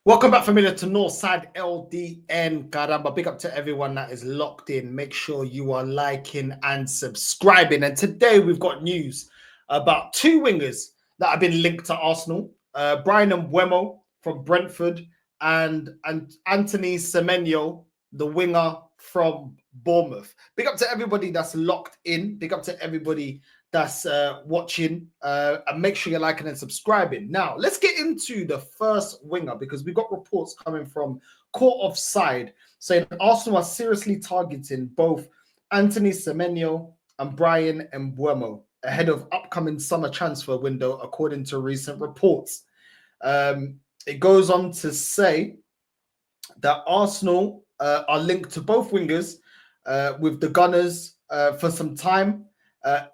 Welcome back, familiar, to NorthsideLDN. Caramba, big up to everyone that is locked in. Make sure you are liking and subscribing. And today we've got news about two wingers that have been linked to Arsenal. Bryan and Mbeumo from Brentford and Anthony Semenyo, the winger from Bournemouth. Big up to everybody that's locked in. Big up to everybody that's watching, and make sure you're liking and subscribing. Now, let's get into the first winger because we've got reports coming from Court Offside saying Arsenal are seriously targeting both Anthony Semenyo and Bryan Mbeumo ahead of upcoming summer transfer window, according to recent reports. It goes on to say that Arsenal are linked to both wingers with the Gunners for some time.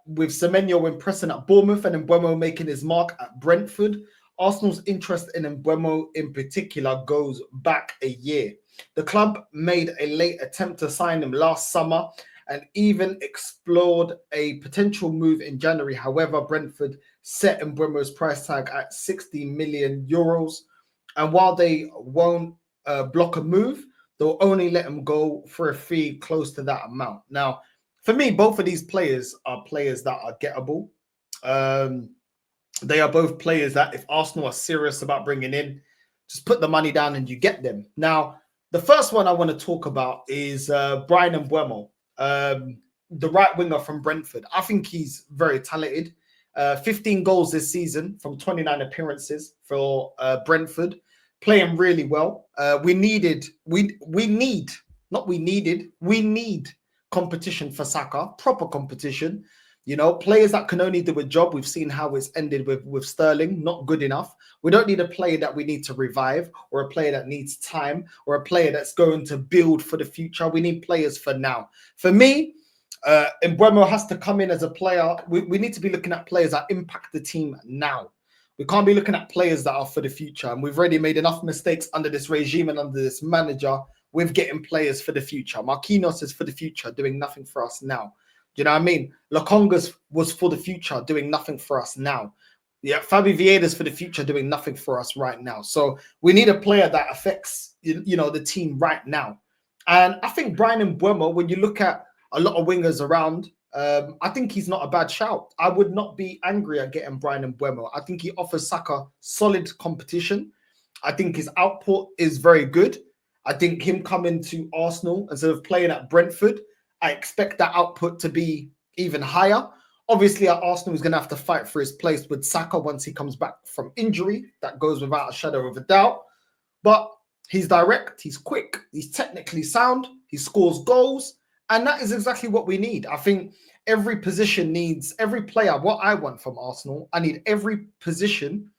With Semenyo impressing at Bournemouth and Mbeumo making his mark at Brentford. Arsenal's interest in Mbeumo in particular goes back a year. The club made a late attempt to sign him last summer and even explored a potential move in January. However, Brentford set Mbeumo's price tag at 60 million euros. And while they won't block a move, they'll only let him go for a fee close to that amount. Now, for me, both of these players are players that are gettable. They are both players that if Arsenal are serious about bringing in, just put the money down and you get them. Now, the first one I want to talk about is Bryan Mbeumo, the right winger from Brentford. I think he's very talented. 15 goals this season from 29 appearances for Brentford, playing really well. We need competition for Saka, proper competition. You know, players that can only do a job. We've seen how it's ended with Sterling, not good enough. We don't need a player that we need to revive or a player that needs time or a player that's going to build for the future. We need players for now. For me, Mbeumo has to come in as a player. We need to be looking at players that impact the team now. We can't be looking at players that are for the future. And we've already made enough mistakes under this regime and under this manager with getting players for the future. Marquinhos is for the future, doing nothing for us now. Do you know what I mean? Lokonga's was for the future, doing nothing for us now. Yeah, Fabi Vieira's for the future, doing nothing for us right now. So we need a player that affects, the team right now. And I think Bryan Mbeumo, when you look at a lot of wingers around, I think he's not a bad shout. I would not be angry at getting Bryan Mbeumo. I think he offers Saka solid competition. I think his output is very good. I think him coming to Arsenal instead of playing at Brentford, I expect that output to be even higher. Obviously, at Arsenal, he's going to have to fight for his place with Saka once he comes back from injury. That goes without a shadow of a doubt. But he's direct, he's quick, he's technically sound, he scores goals. And that is exactly what we need. I think every position needs, every player, what I want from Arsenal, I need every position,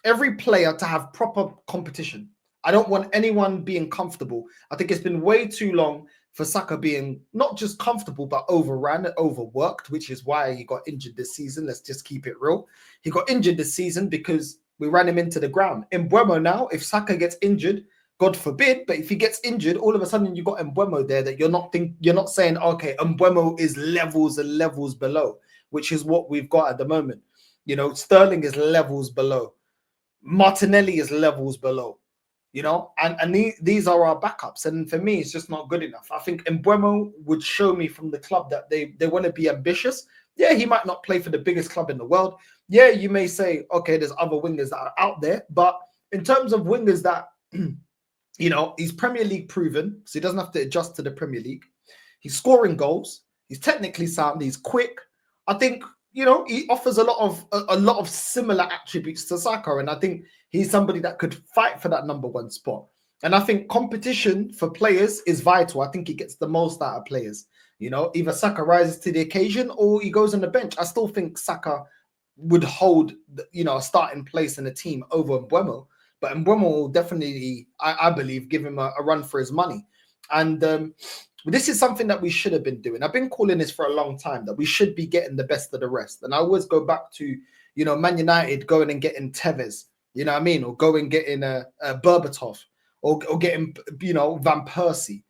every player to have proper competition. I don't want anyone being comfortable. I think it's been way too long for Saka being not just comfortable, but overrun, overworked, which is why he got injured this season. Let's just keep it real. He got injured this season because we ran him into the ground. Mbeumo now, if Saka gets injured, God forbid, but if he gets injured, all of a sudden you got Mbeumo there that you're not saying, okay, Mbeumo is levels and levels below, which is what we've got at the moment. You know, Sterling is levels below. Martinelli is levels below. You know, and these are our backups. And for me, it's just not good enough. I think Mbeumo would show me from the club that they want to be ambitious. Yeah, he might not play for the biggest club in the world. Yeah, you may say, okay, there's other wingers that are out there. But in terms of wingers that, he's Premier League proven, so he doesn't have to adjust to the Premier League. He's scoring goals. He's technically sound. He's quick. I think, he offers a lot of similar attributes to Saka. And I think he's somebody that could fight for that number one spot. And I think competition for players is vital. I think he gets the most out of players. Either Saka rises to the occasion or he goes on the bench. I still think Saka would hold, a starting place in the team over Mbeumo. But Mbeumo will definitely, I believe, give him a run for his money. And this is something that we should have been doing. I've been calling this for a long time, that we should be getting the best of the rest. And I always go back to, Man United going and getting Tevez, or going getting a Berbatov or getting, Van Persie,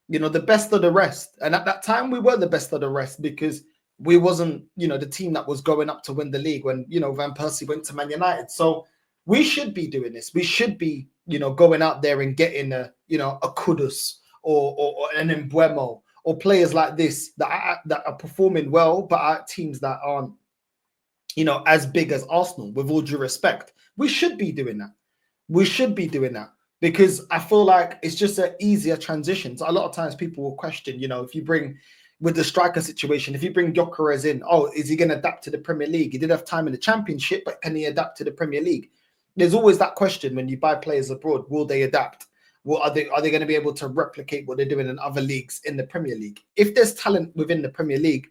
the best of the rest. And at that time, we were the best of the rest because we wasn't, the team that was going up to win the league when, Van Persie went to Man United. So we should be doing this. We should be, going out there and getting a Kudus or an Mbeumo or players like this that are performing well, but are teams that aren't, as big as Arsenal, with all due respect. We should be doing that. We should be doing that because I feel like it's just an easier transition. So a lot of times people will question, if you bring with the striker situation, if you bring Gyökeres in, is he going to adapt to the Premier League? He did have time in the Championship, but can he adapt to the Premier League? There's always that question when you buy players abroad. Will they adapt? Well, are they going to be able to replicate what they're doing in other leagues in the Premier League? If there's talent within the Premier League,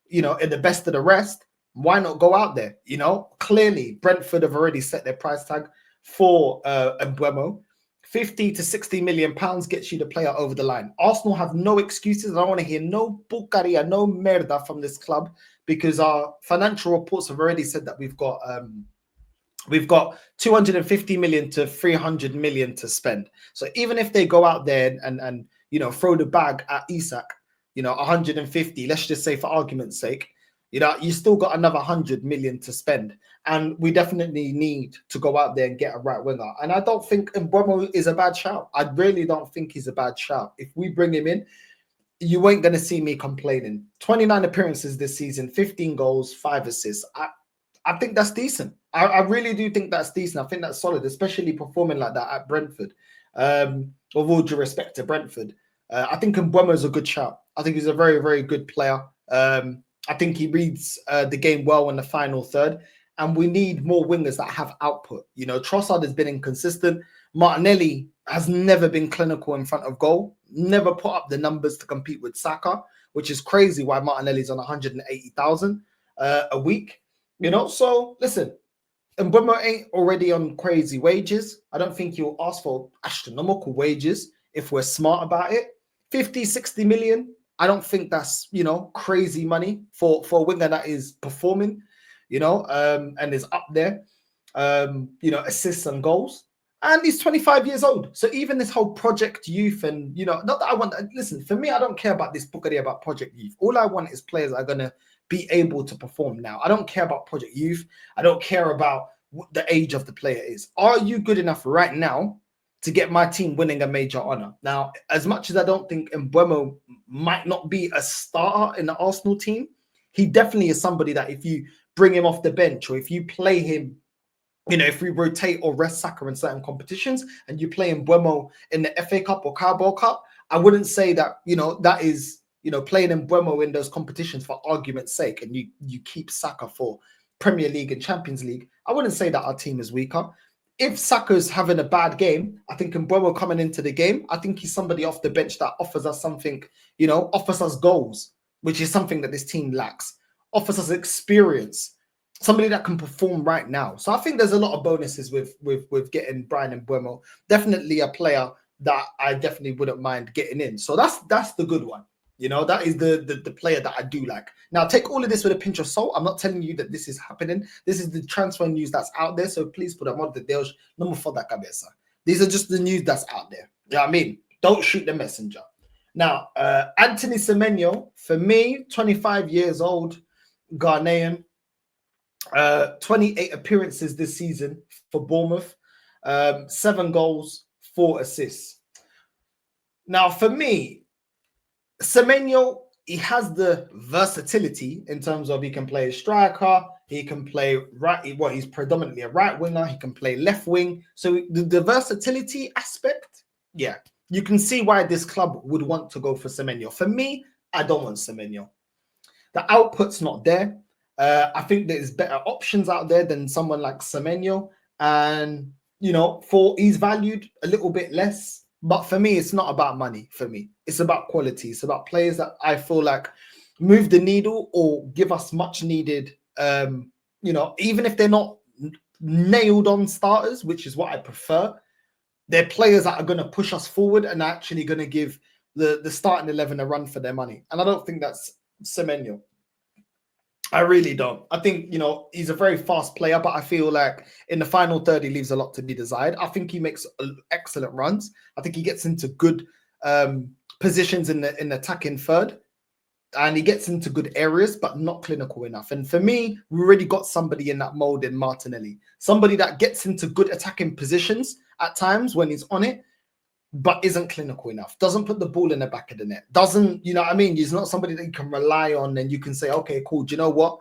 in the best of the rest, why not go out there? Clearly Brentford have already set their price tag for Mbeumo. 50 to 60 million pounds gets you the player over the line. Arsenal have no excuses. I don't want to hear no bucaria, no merda from this club, because our financial reports have already said that we've got 250 million to 300 million to spend. So even if they go out there and throw the bag at Isak, 150, let's just say for argument's sake, you still got another 100 million to spend. And we definitely need to go out there and get a right winger. And I don't think Mbeumo is a bad shout. I really don't think he's a bad shout. If we bring him in, you ain't going to see me complaining. 29 appearances this season, 15 goals, 5 assists. I think that's decent. I really do think that's decent. I think that's solid, especially performing like that at Brentford. With all due respect to Brentford, I think Mbeumo is a good shout. I think he's a very, very good player. I think he reads the game well in the final third. And we need more wingers that have output. Trossard has been inconsistent. Martinelli has never been clinical in front of goal. Never put up the numbers to compete with Saka, which is crazy why Martinelli's on 180,000 a week. So listen, Mbeumo ain't already on crazy wages. I don't think he'll ask for astronomical wages if we're smart about it. 50, 60 million. I don't think that's, crazy money for a winger that is performing, and is up there, assists and goals. And he's 25 years old. So even this whole project youth and, not that I want, listen, for me, I don't care about this bookery about project youth. All I want is players that are going to be able to perform now. I don't care about project youth. I don't care about what the age of the player is. Are you good enough right now to get my team winning a major honor? Now, as much as I don't think Mbeumo might not be a starter in the Arsenal team, he definitely is somebody that if you bring him off the bench or if you play him, if we rotate or rest Saka in certain competitions and you play Mbeumo in the FA Cup or Carabao Cup, I wouldn't say that, that is, playing Mbeumo in those competitions for argument's sake and you keep Saka for Premier League and Champions League. I wouldn't say that our team is weaker. If Saka's having a bad game, I think Mbeumo coming into the game, I think he's somebody off the bench that offers us something, offers us goals, which is something that this team lacks, offers us experience, somebody that can perform right now. So I think there's a lot of bonuses with getting Bryan Mbeumo. Definitely a player that I definitely wouldn't mind getting in. So that's the good one. That is the player that I do like. Now, take all of this with a pinch of salt. I'm not telling you that this is happening. This is the transfer news that's out there. So please put a mod de Deus, no me foda cabeça. These are just the news that's out there. You know what I mean? Don't shoot the messenger. Now, Anthony Semenyo, for me, 25 years old, Ghanaian, 28 appearances this season for Bournemouth, 7 goals, 4 assists. Now, for me, Semenyo, he has the versatility in terms of he can play a striker, he can play right, well, he's predominantly a right winger, he can play left wing. So the versatility aspect, yeah, you can see why this club would want to go for Semenyo. For me, I don't want Semenyo. The output's not there. I think there's better options out there than someone like Semenyo. And, he's valued a little bit less. But for me, it's not about money. For me, it's about quality. It's about players that I feel like move the needle or give us much needed, even if they're not nailed on starters, which is what I prefer, they're players that are going to push us forward and are actually going to give the starting 11 a run for their money. And I don't think that's Semenyo. I really don't. I think, he's a very fast player, but I feel like in the final third, he leaves a lot to be desired. I think he makes excellent runs. I think he gets into good positions in the attacking third, and he gets into good areas, but not clinical enough. And for me, we already got somebody in that mold in Martinelli, somebody that gets into good attacking positions at times when he's on it, but isn't clinical enough. Doesn't put the ball in the back of the net. Doesn't, you know what I mean? He's not somebody that you can rely on and you can say, okay, cool. Do you know what?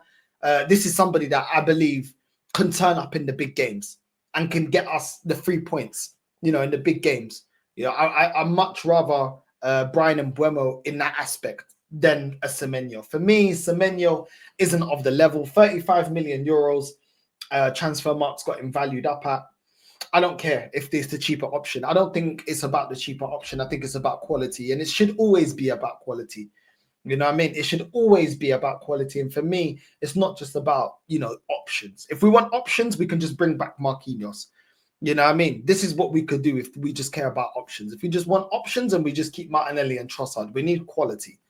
This is somebody that I believe can turn up in the big games and can get us the 3 points, you know, in the big games. You know, I much rather Bryan and Mbeumo in that aspect than a Semenyo. For me, Semenyo isn't of the level. 35 million euros transfer marks got him valued up at. I don't care if there's the cheaper option. I don't think it's about the cheaper option. I think it's about quality, and it should always be about quality. You know what I mean? It should always be about quality. And for me, it's not just about, you know, options. If we want options, we can just bring back Marquinhos. You know what I mean? This is what we could do if we just care about options. If we just want options and we just keep Martinelli and Trossard, we need quality.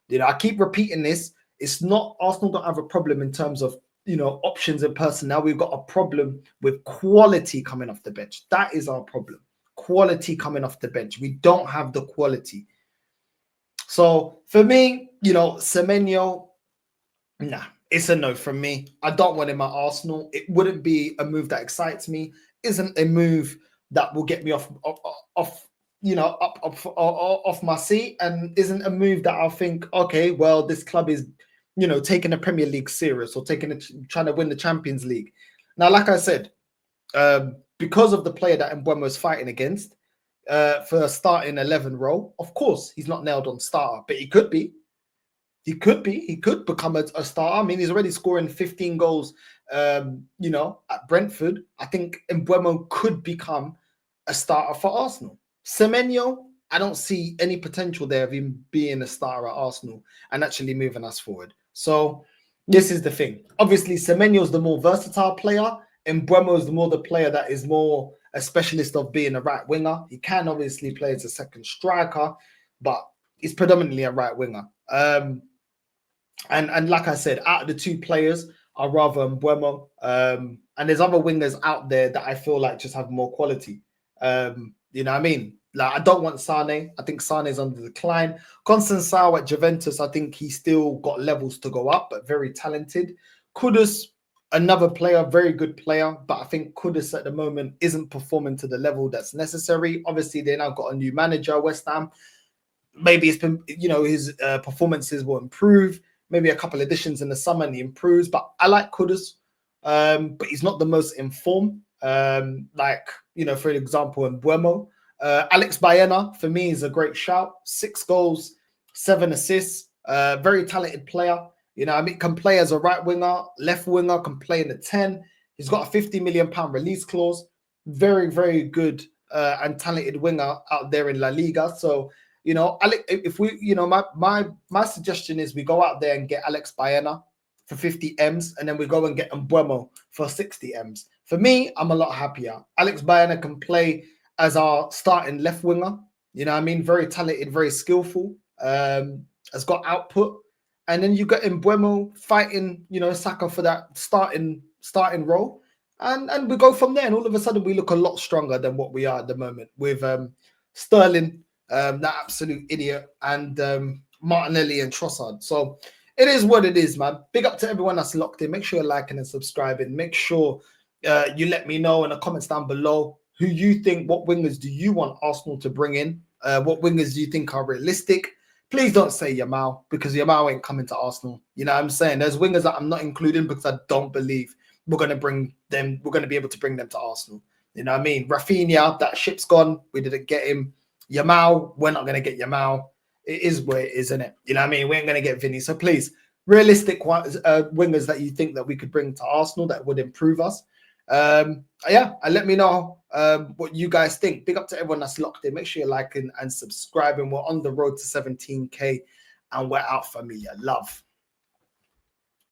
You know, I keep repeating this. It's not, Arsenal don't have a problem in terms of, you know, options and personnel. We've got a problem with quality coming off the bench. That is our problem. Quality coming off the bench. We don't have the quality. So for me, you know, Semenyo, nah, it's a no from me. I don't want him at Arsenal. It wouldn't be a move that excites me. Isn't a move that will get me off you know, off my seat, and isn't a move that I'll think, okay, well, this club is, you know, taking the Premier League serious or trying to win the Champions League. Now, like I said, because of the player that Mbeumo is fighting against, for a starting 11 role, of course, he's not nailed on starter, but he could be. He could be. He could become a starter. I mean, he's already scoring 15 goals, you know, at Brentford. I think Mbeumo could become a starter for Arsenal. Semenyo, I don't see any potential there of him being a starter at Arsenal and actually moving us forward. So this is the thing. Obviously, Semenyo is the more versatile player, and Mbeumo is the player that is more a specialist of being a right winger. He can obviously play as a second striker, but he's predominantly a right winger. And like I said, out of the two players, I'd rather Mbeumo. And there's other wingers out there that I feel like just have more quality. You know what I mean? Like, I don't want Sane. I think Sane is under decline. Conceição at Juventus, I think he's still got levels to go up, but very talented. Kudus, another player, very good player, but I think Kudus at the moment isn't performing to the level that's necessary. Obviously, they now got a new manager, West Ham. Maybe it's been, you know, his performances will improve. Maybe a couple additions in the summer and he improves. But I like Kudus, but he's not the most informed. Like, you know, for example, Mbeumo. Alex Baena, for me, is a great shout. 6 goals, 7 assists. Very talented player. You know, I mean, can play as a right winger, left winger, can play in the 10. He's got a £50 million release clause. Very, very good and talented winger out there in La Liga. So, you know, Alex, if we, you know, my suggestion is we go out there and get Alex Baena for 50 M's, and then we go and get Mbeumo for 60 M's. For me, I'm a lot happier. Alex Baena can play as our starting left winger. You know what I mean? Very talented, very skillful, has got output. And then you got Mbeumo fighting, you know, Saka for that starting role. And we go from there. And all of a sudden, we look a lot stronger than what we are at the moment with Sterling, that absolute idiot, and Martinelli and Trossard. So it is what it is, man. Big up to everyone that's locked in. Make sure you're liking and subscribing. Make sure you let me know in the comments down below who you think, what wingers do you want Arsenal to bring in? What wingers do you think are realistic? Please don't say Yamal, because Yamal ain't coming to Arsenal. You know what I'm saying? There's wingers that I'm not including because I don't believe we're going to bring them. We're going to be able to bring them to Arsenal. You know what I mean? Rafinha, that ship's gone. We didn't get him. Yamal, we're not going to get Yamal. It is where it is, isn't it? You know what I mean? We ain't going to get Vinny. So please, realistic wingers that you think that we could bring to Arsenal that would improve us. Yeah, and let me know what you guys think. Big up to everyone that's locked in. Make sure you're liking and subscribing. We're on the road to 17K and we're out, familia. Love.